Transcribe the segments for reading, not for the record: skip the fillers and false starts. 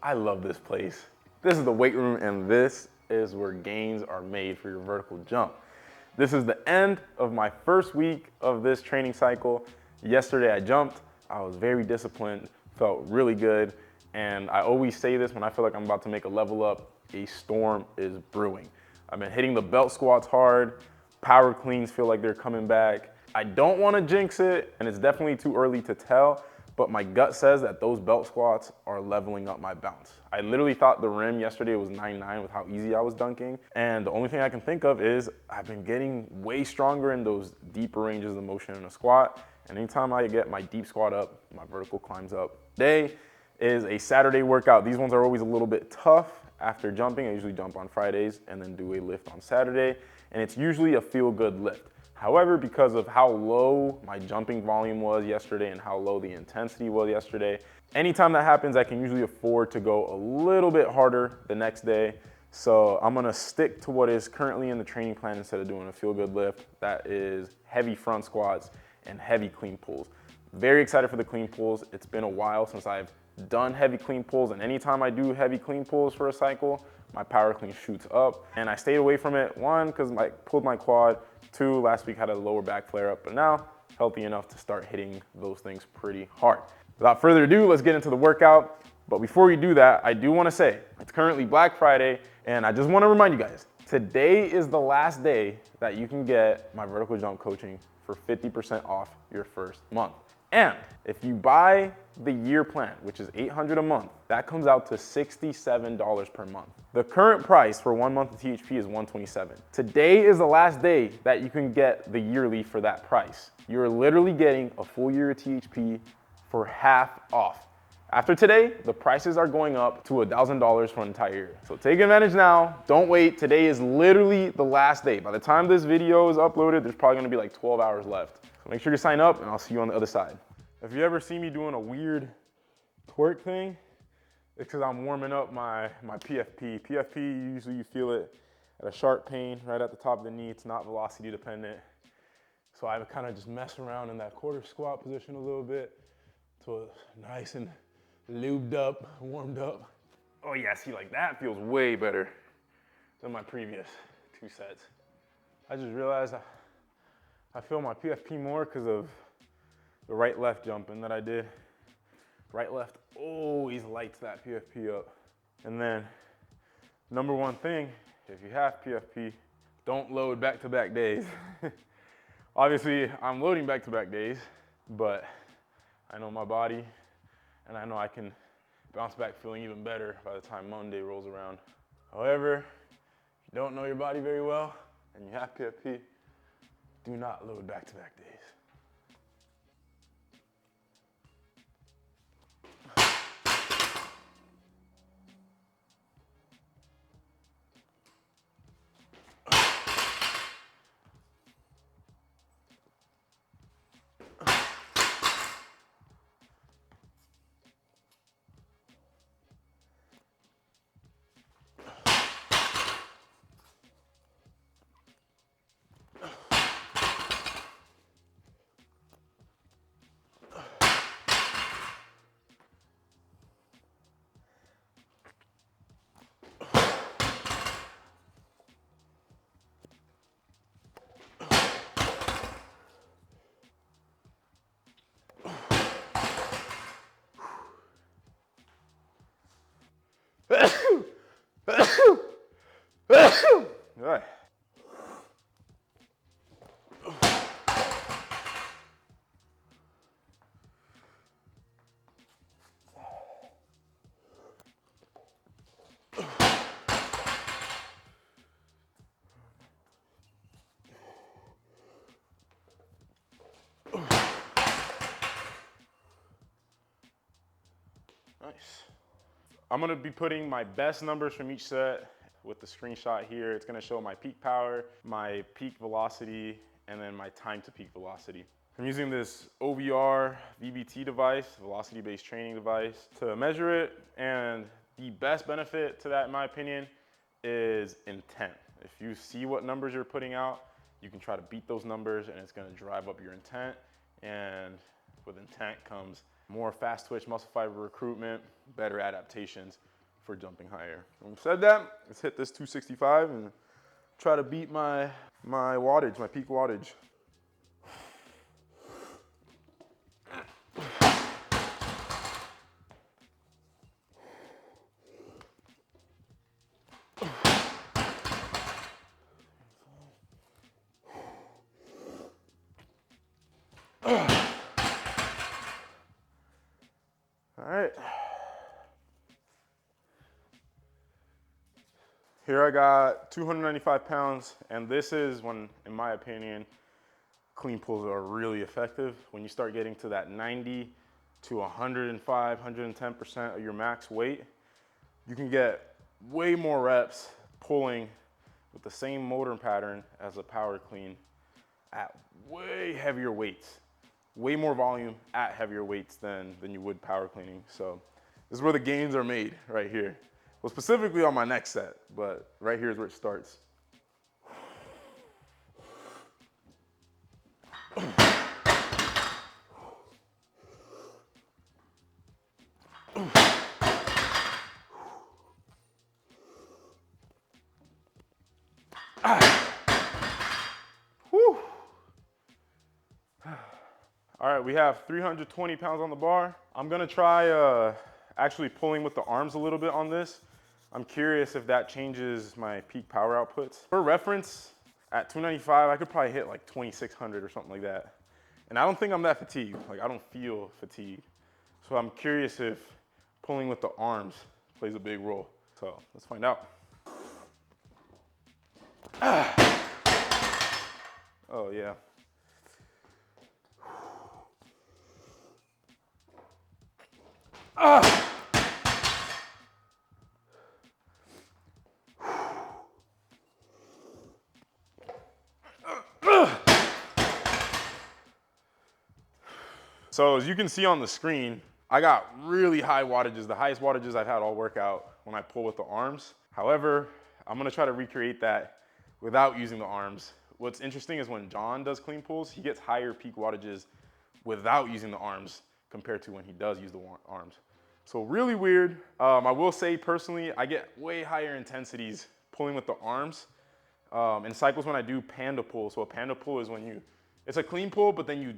I love this place. This is the weight room, and this is where gains are made for your vertical jump. This is the end of my first week of this training cycle. Yesterday I jumped, I was very disciplined, felt really good, and I always say this when I feel like I'm about to make a level up, a storm is brewing. I've been hitting the belt squats hard, power cleans feel like they're coming back. I don't want to jinx it, and it's definitely too early to tell, but my gut says that those belt squats are leveling up my bounce. I literally thought the rim yesterday was 9.9 with how easy I was dunking, and the only thing I can think of is I've been getting way stronger in those deeper ranges of motion in a squat, and anytime I get my deep squat up, my vertical climbs up. Today is a Saturday workout. These ones are always a little bit tough after jumping. I usually jump on Fridays and then do a lift on Saturday, and it's usually a feel-good lift. However, because of how low my jumping volume was yesterday and how low the intensity was yesterday, anytime that happens, I can usually afford to go a little bit harder the next day. So I'm gonna stick to what is currently in the training plan instead of doing a feel-good lift. That is heavy front squats and heavy clean pulls. Very excited for the clean pulls. It's been a while since I've done heavy clean pulls, and anytime I do heavy clean pulls for a cycle, my power clean shoots up. And I stayed away from it, one, because I pulled my quad, two, last week had a lower back flare up, but now healthy enough to start hitting those things pretty hard. Without further ado, let's get into the workout. But before we do that, I do want to say it's currently Black Friday, and I just want to remind you guys, today is the last day that you can get my vertical jump coaching for 50% off your first month. And if you buy the year plan, which is $800 a month, that comes out to $67 per month. The current price for 1 month of THP is $127. Today is the last day that you can get the yearly for that price. You're literally getting a full year of THP for half off. After today, the prices are going up to $1,000 for an entire year. So take advantage now, don't wait. Today is literally the last day. By the time this video is uploaded, there's probably gonna be like 12 hours left. So make sure you sign up and I'll see you on the other side. If you ever see me doing a weird twerk thing, it's because I'm warming up my PFP. PFP, usually you feel it at a sharp pain right at the top of the knee. It's not velocity dependent. So I kind of just mess around in that quarter squat position a little bit so it's nice and lubed up, warmed up. Oh yeah, see, like that feels way better than my previous 2 sets. I just realized I feel my PFP more because of the right-left jumping that I did. Right-left always lights that PFP up. And then, number one thing, if you have PFP, don't load back-to-back days. Obviously, I'm loading back-to-back days, but I know my body, and I know I can bounce back feeling even better by the time Monday rolls around. However, if you don't know your body very well, and you have PFP, do not load back-to-back days. All right. Nice. I'm gonna be putting my best numbers from each set with the screenshot here. It's gonna show my peak power, my peak velocity, and then my time to peak velocity. I'm using this OVR VBT device, velocity-based training device, to measure it, and the best benefit to that, in my opinion, is intent. If you see what numbers you're putting out, you can try to beat those numbers, and it's gonna drive up your intent, and with intent comes more fast twitch muscle fiber recruitment, better adaptations for jumping higher. Having said that, let's hit this 265 and try to beat my wattage, my peak wattage. All right. Here I got 295 pounds, and this is when, in my opinion, clean pulls are really effective. When you start getting to that 90 to 105, 110% of your max weight, you can get way more reps pulling with the same motor pattern as a power clean at way heavier weights. Way more volume at heavier weights than you would power cleaning. So this is where the gains are made, right here. Well, specifically on my next set, but right here is where it starts. Whew. All right, we have 320 pounds on the bar. I'm gonna try actually pulling with the arms a little bit on this. I'm curious if that changes my peak power outputs. For reference, at 295, I could probably hit like 2,600 or something like that. And I don't think I'm that fatigued. Like, I don't feel fatigued. So I'm curious if pulling with the arms plays a big role. So let's find out. Oh yeah. So as you can see on the screen, I got really high wattages, the highest wattages I've had all workout when I pull with the arms. However, I'm gonna try to recreate that without using the arms. What's interesting is when John does clean pulls, he gets higher peak wattages without using the arms compared to when he does use the arms. So really weird. I will say personally, I get way higher intensities pulling with the arms in cycles when I do panda pull. So a panda pull is when it's a clean pull, but then you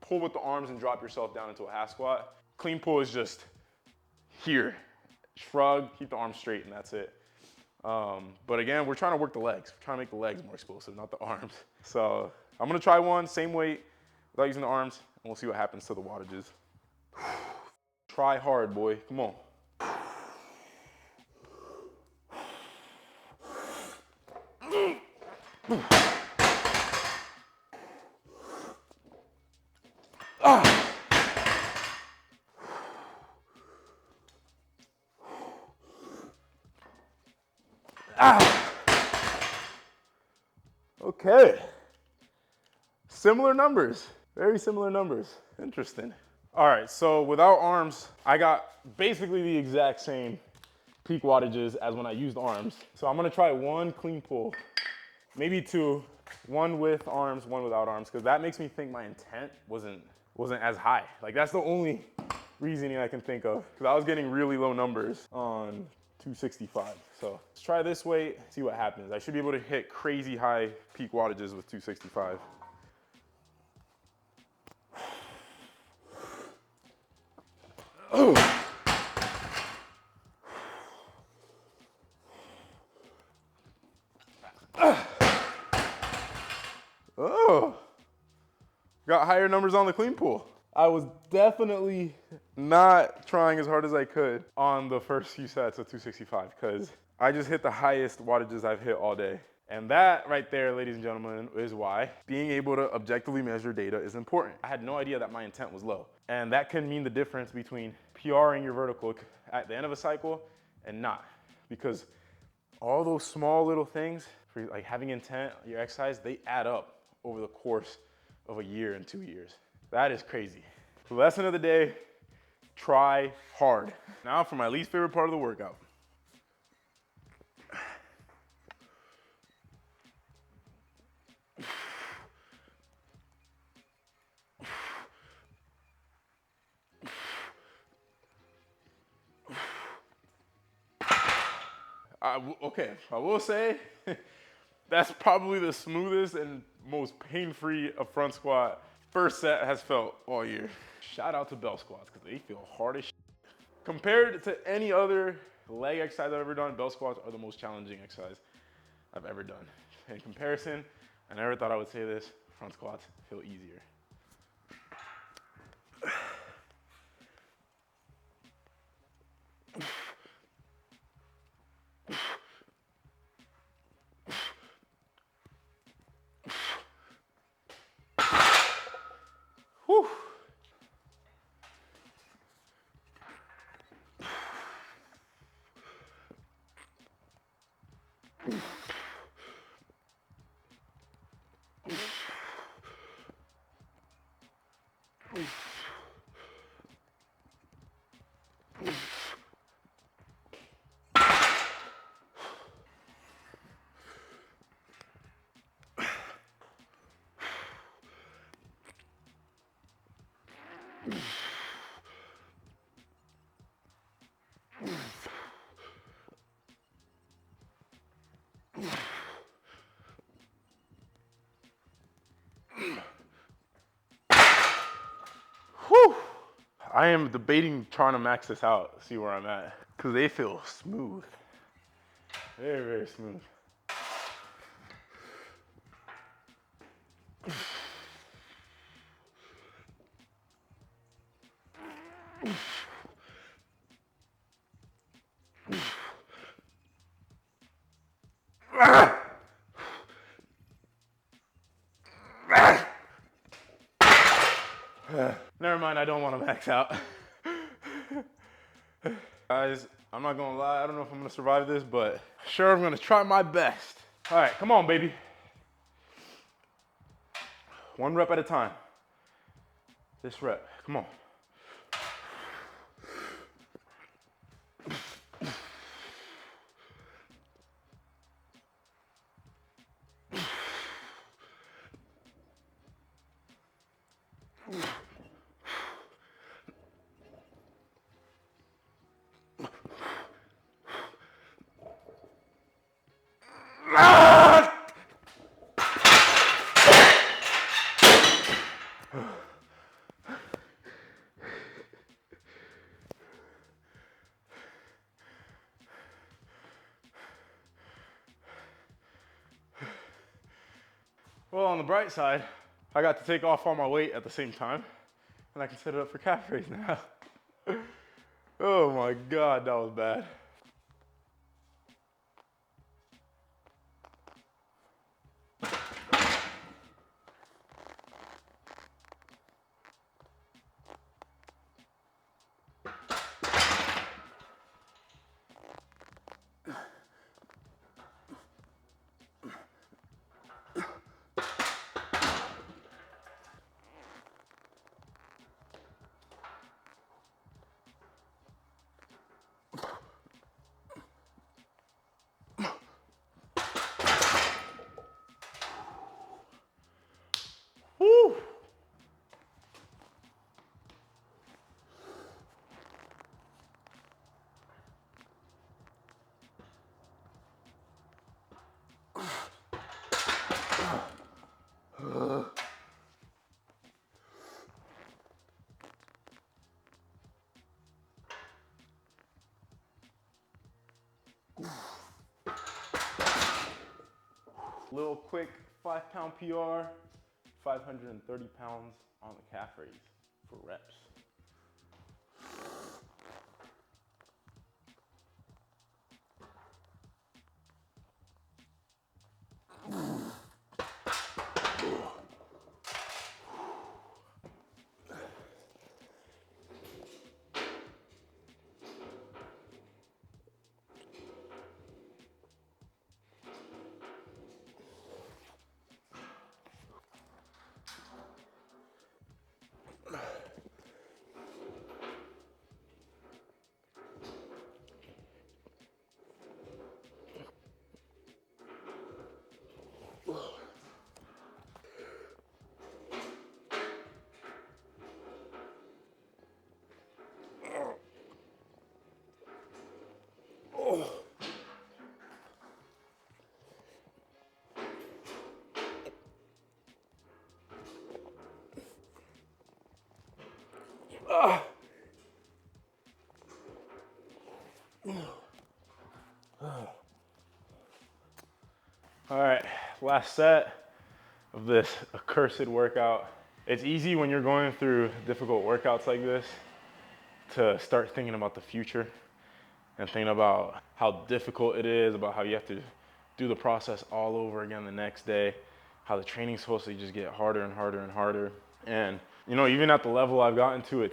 pull with the arms and drop yourself down into a half squat. Clean pull is just here, shrug, keep the arms straight, and that's it. But again, we're trying to work the legs. We're trying to make the legs more explosive, not the arms. So I'm gonna try one, same weight, without using the arms, and we'll see what happens to the wattages. Try hard, boy, come on. Okay. Similar numbers, very similar numbers. Interesting. All right, so without arms, I got basically the exact same peak wattages as when I used arms. So I'm gonna try one clean pull, maybe two, one with arms, one without arms, because that makes me think my intent wasn't as high. Like that's the only reasoning I can think of, because I was getting really low numbers on 265. So let's try this weight, see what happens. I should be able to hit crazy high peak wattages with 265. Oh. Oh. Got higher numbers on the clean pull. I was definitely not trying as hard as I could on the first few sets of 265 because I just hit the highest wattages I've hit all day. And that right there, ladies and gentlemen, is why being able to objectively measure data is important. I had no idea that my intent was low. And that can mean the difference between PRing your vertical at the end of a cycle and not. Because all those small little things, for like having intent, your exercise, they add up over the course of a year and 2 years. That is crazy. The lesson of the day, try hard. Now for my least favorite part of the workout. Okay, I will say that's probably the smoothest and most pain-free a front squat first set has felt all year. Shout out to bell squats because they feel hard as shit. Compared to any other leg exercise I've ever done, bell squats are the most challenging exercise I've ever done. In comparison, I never thought I would say this, front squats feel easier. Whew. Whew. I am debating trying to max this out, see where I'm at, because they feel smooth. Very, very smooth. Never mind, I don't want to max out. Guys, I'm not gonna lie, I don't know if I'm gonna survive this, but sure, I'm gonna try my best. All right, come on, baby. 1 rep at a time. This rep, come on. Well, on the bright side, I got to take off all my weight at the same time, and I can set it up for calf raise now. Oh my God, that was bad. Woo! Little quick 5-pound PR, 530 pounds on the calf raise for reps. All right, last set of this accursed workout. It's easy when you're going through difficult workouts like this to start thinking about the future and thinking about how difficult it is, about how you have to do the process all over again the next day, how the training's supposed to just get harder and harder and harder. And you know, even at the level I've gotten to,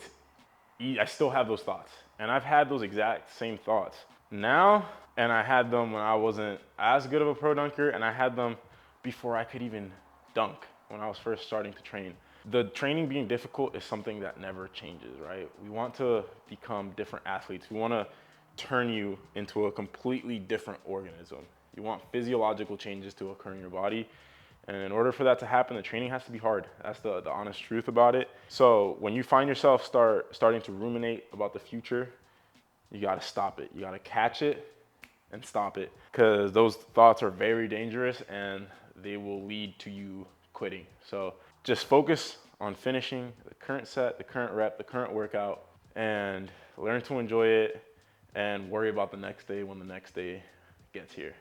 I still have those thoughts. And I've had those exact same thoughts now, and I had them when I wasn't as good of a pro dunker, and I had them before I could even dunk when I was first starting to train. The training being difficult is something that never changes, right? We want to become different athletes. We want to turn you into a completely different organism. You want physiological changes to occur in your body. And in order for that to happen, the training has to be hard. That's the honest truth about it. So when you find yourself starting to ruminate about the future, you gotta stop it. You gotta catch it and stop it, because those thoughts are very dangerous and they will lead to you quitting. So just focus on finishing the current set, the current rep, the current workout, and learn to enjoy it and worry about the next day when the next day gets here.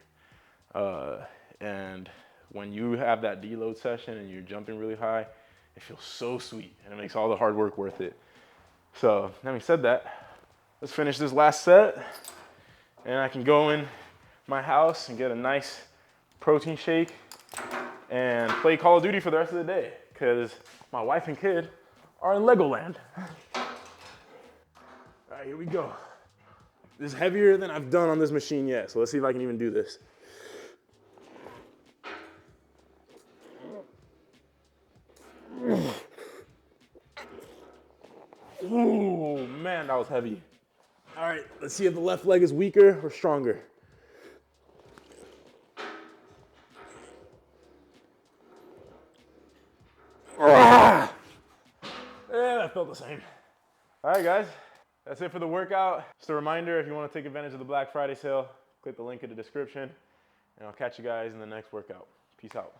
And when you have that deload session and you're jumping really high, it feels so sweet and it makes all the hard work worth it. So having said that, let's finish this last set and I can go in my house and get a nice protein shake and play Call of Duty for the rest of the day, because my wife and kid are in Legoland. All right, here we go. This is heavier than I've done on this machine yet, so let's see if I can even do this. Ooh, man, that was heavy. All right, let's see if the left leg is weaker or stronger. Yeah, that felt the same. All right, guys, that's it for the workout. Just a reminder, if you want to take advantage of the Black Friday sale, click the link in the description, and I'll catch you guys in the next workout. Peace out.